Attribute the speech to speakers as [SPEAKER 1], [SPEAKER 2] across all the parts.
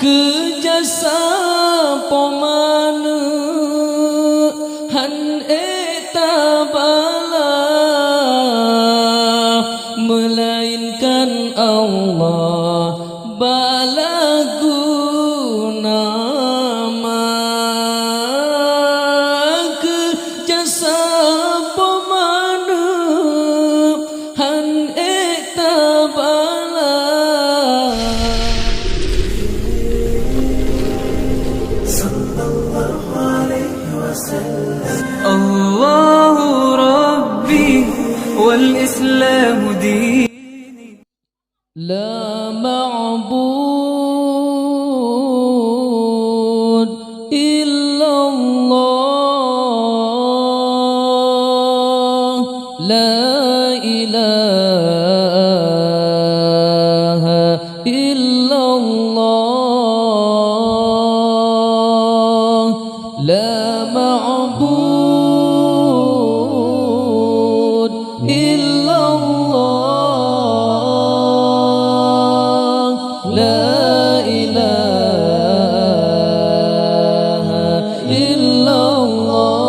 [SPEAKER 1] ke jasa pomana han eta bala melainkan Allah bala guna ke jasa pomana han eta bala الله ربي والإسلام ديني لا معبود إلا الله لا إله إلا الله لا معبود إلا الله لا إله إلا الله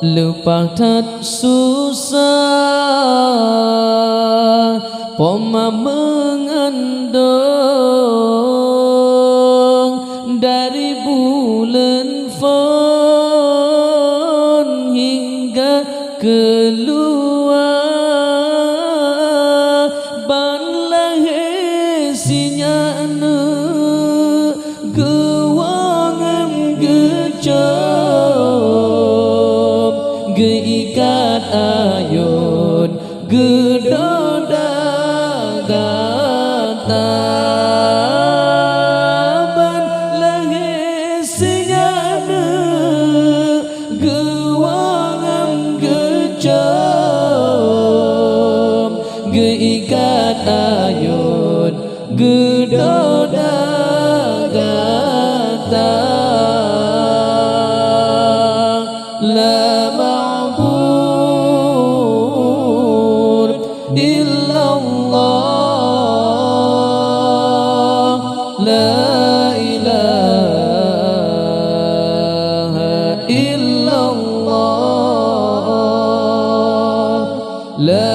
[SPEAKER 1] lepas thật susah poma mengandung dari bulan Fon hingga keluar ban lahir sinyana gewangan gecap geikat ayun gedoda gata ban lahir sinyana gewangan gecap geikat ayun gedoda gata la ma'bud illa Allah la ilaha illa Allah la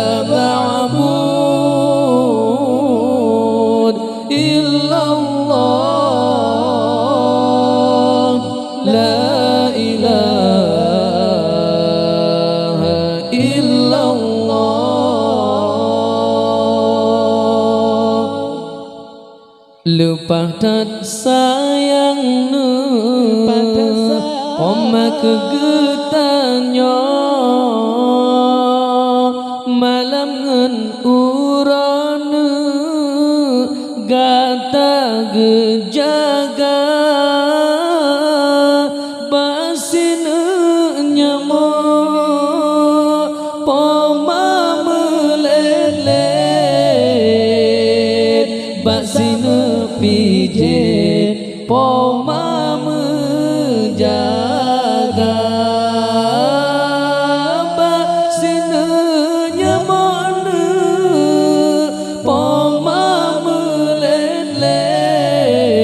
[SPEAKER 1] ma'bud illa Allah la ilaha illa Allah lepas tak sayang oma kegetanya malam ngen urana gata gejaga basina nyama poma melelet basina pijet poma menjaga basina nyamana poma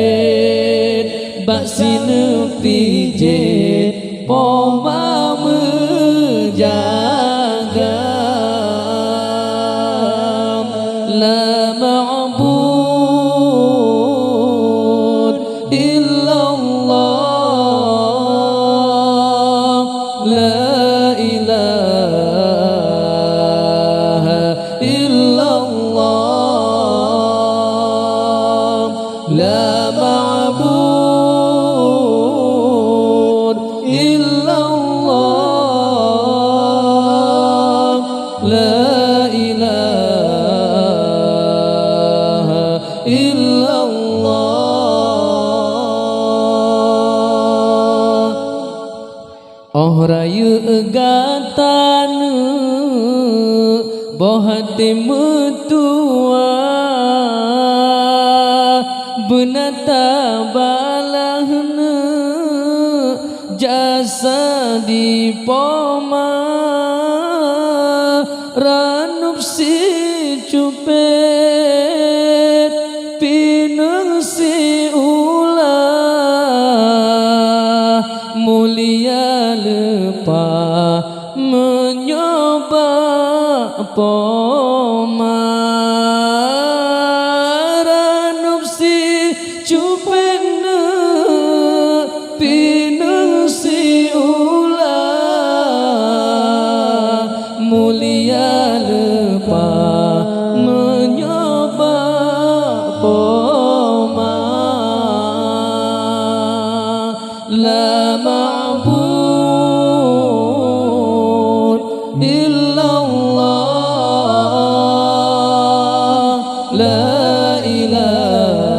[SPEAKER 1] melelet basina pijet poma menjaga la ma'bud illa Allah la ilaha illa Allah la ma'bud illa Allah la ilaha illa Allah oh rayu gatana bohate mutua benata balahna jasa di poma ranup si cupe La ilaha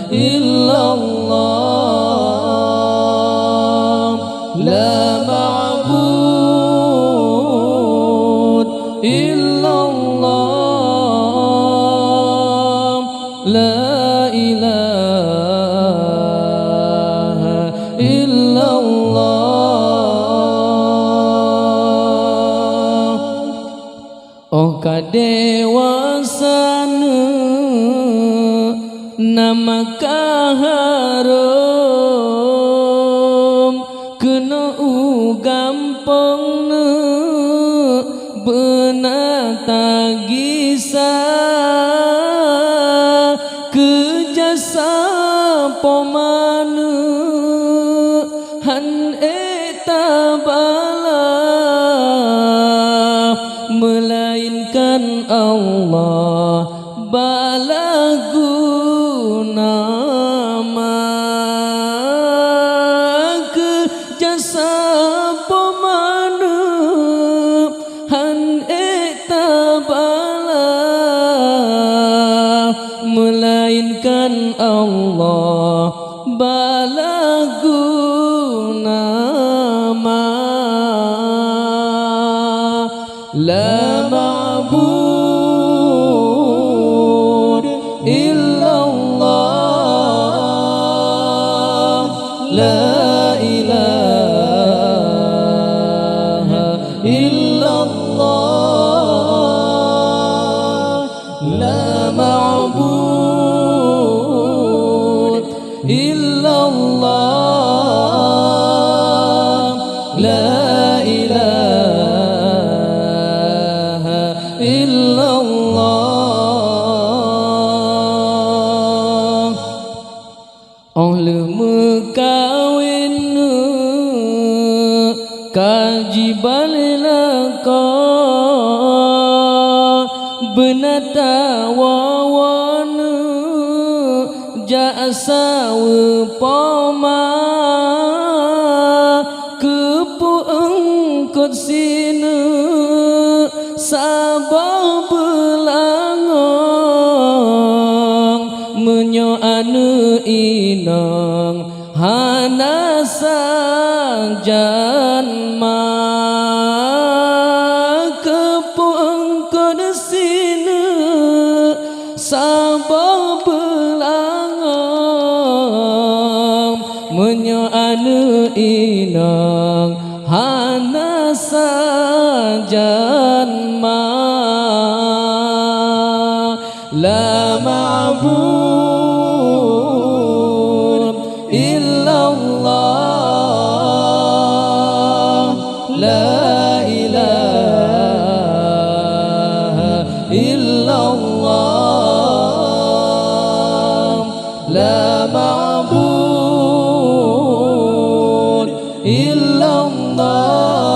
[SPEAKER 1] illallah. La ma'bud illallah. La ilaha illallah. Oh kadewasana nama kaharum kena gampangna benata gisa kejasa pomana han etabala melainkan Allah balaguna ke jasa pemana han etabala melainkan Allah balaguna la ma'bud illallah. La ilaha illallah. La ma'bud illallah. La ilaha illallah. Oleh mekawin kaji balilaka benata wawana jasa poma kepuengkot sina sabah belangong menyoane inang hana sajanma kepuengkot sina sabah belangong menyoane inang hana sajanma la ma'bud illallah. La ilaha illallah. La ma'bud illallah.